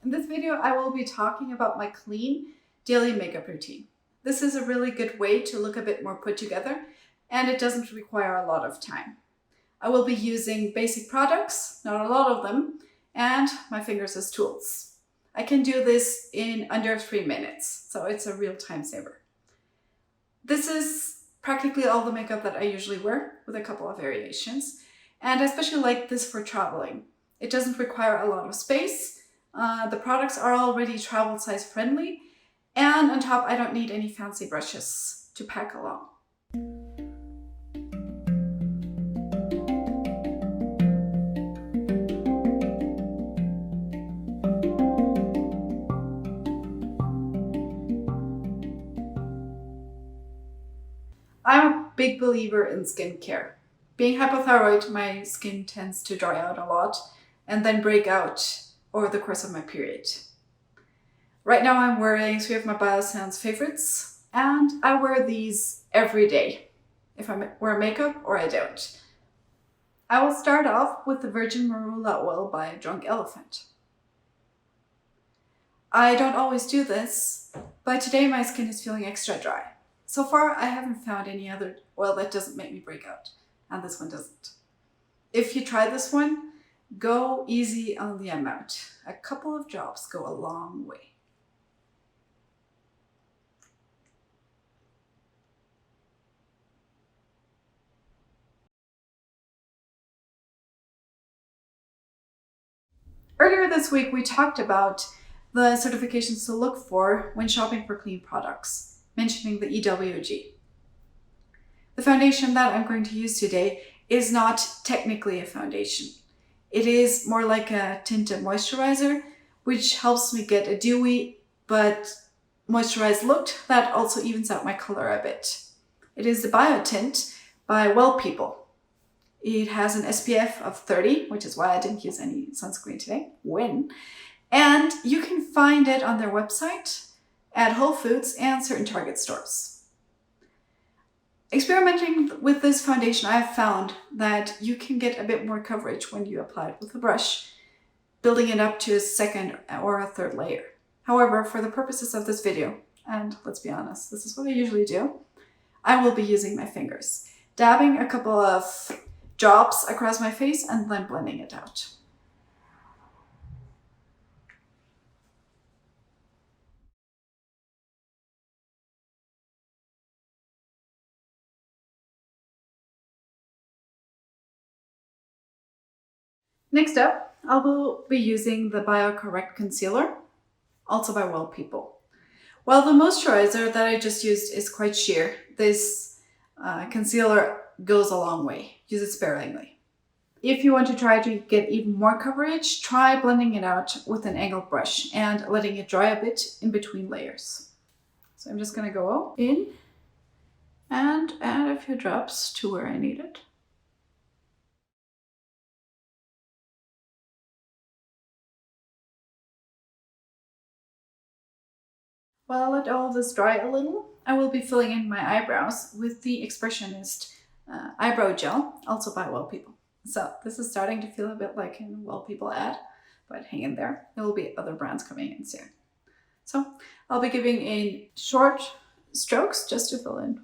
In this video, I will be talking about my clean daily makeup routine. This is a really good way to look a bit more put together, and it doesn't require a lot of time. I will be using basic products, not a lot of them, and my fingers as tools. I can do this in under 3 minutes, so it's a real time saver. This is practically all the makeup that I usually wear, with a couple of variations, and I especially like this for traveling. It doesn't require a lot of space. The products are already travel size friendly, and on top I don't need any fancy brushes to pack along. I'm a big believer in skincare. Being hypothyroid, my skin tends to dry out a lot and then break out over the course of my period. Right now I'm wearing 3 of my Biossance favorites, and I wear these every day, if I wear makeup or I don't. I will start off with the Virgin Marula oil by Drunk Elephant. I don't always do this, but today my skin is feeling extra dry. So far I haven't found any other oil that doesn't make me break out, and this one doesn't. If you try this one, go easy on the amount. A couple of drops go a long way. Earlier this week, we talked about the certifications to look for when shopping for clean products, mentioning the 𝗕𝗥𝗢𝗦. The foundation that I'm going to use today is not technically a foundation. It is more like a tinted moisturizer, which helps me get a dewy but moisturized look that also evens out my color a bit. It is the Biotint by 𝗕𝗤𝗡𝗖𝗔𝗥𝗘. It has an SPF of 30, which is why I didn't use any sunscreen today. And you can find it on their website, at Whole Foods, and certain Target stores. Experimenting with this foundation, I have found that you can get a bit more coverage when you apply it with a brush, building it up to a second or a third layer. However, for the purposes of this video, and let's be honest, this is what I usually do, I will be using my fingers, dabbing a couple of drops across my face and then blending it out. Next up, I will be using the Bio-Correct concealer, also by 𝗕𝗤𝗡𝗖𝗔𝗥𝗘. While the moisturizer that I just used is quite sheer, this concealer goes a long way. Use it sparingly. If you want to try to get even more coverage, try blending it out with an angled brush and letting it dry a bit in between layers. So I'm just going to go in and add a few drops to where I need it. While I let all of this dry a little, I will be filling in my eyebrows with the Expressionist eyebrow gel, also by 𝗕𝗤𝗡𝗖𝗔𝗥𝗘. So this is starting to feel a bit like an 𝗕𝗤𝗡𝗖𝗔𝗥𝗑 ad, but hang in there. There will be other brands coming in soon. So I'll be giving in short strokes just to fill in.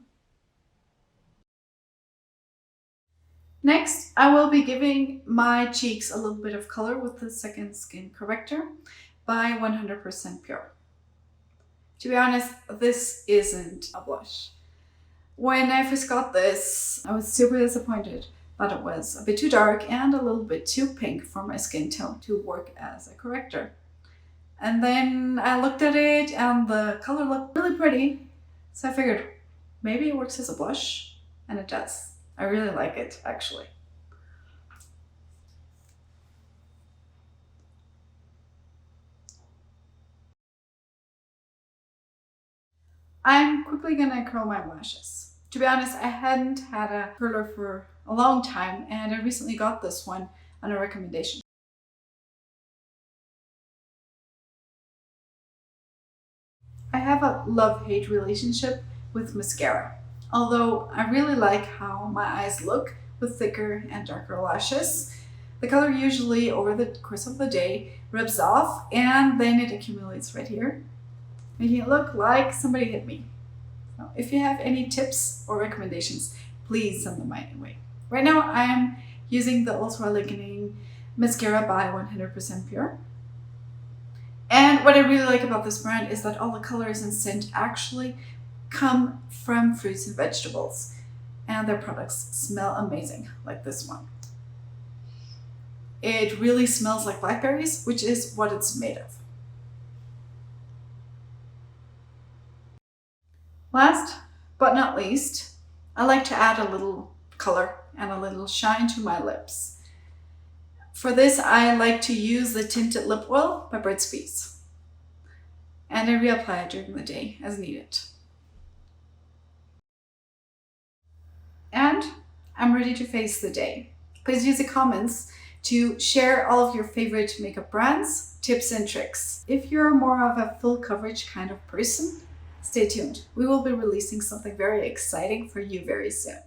Next, I will be giving my cheeks a little bit of color with the Second Skin Corrector by 100% Pure. To be honest, this isn't a blush. When I first got this, I was super disappointed that it was a bit too dark and a little bit too pink for my skin tone to work as a corrector. And then I looked at it and the color looked really pretty, so I figured maybe it works as a blush, and it does. I really like it, actually. I'm quickly gonna curl my lashes. To be honest, I hadn't had a curler for a long time, and I recently got this one on a recommendation. I have a love-hate relationship with mascara. Although I really like how my eyes look with thicker and darker lashes, The color usually over the course of the day rubs off and then it accumulates right here, making it look like somebody hit me. So if you have any tips or recommendations, please send them my way. Right now I'm using the Ultra Lengthening Mascara by 100% Pure. And what I really like about this brand is that all the colors and scent actually come from fruits and vegetables. And their products smell amazing, like this one. It really smells like blackberries, which is what it's made of. Last but not least, I like to add a little color and a little shine to my lips. For this, I like to use the Tinted Lip Oil by Burt's Bees. And I reapply it during the day as needed. And I'm ready to face the day. Please use the comments to share all of your favorite makeup brands, tips and tricks. If you're more of a full coverage kind of person, stay tuned. We will be releasing something very exciting for you very soon.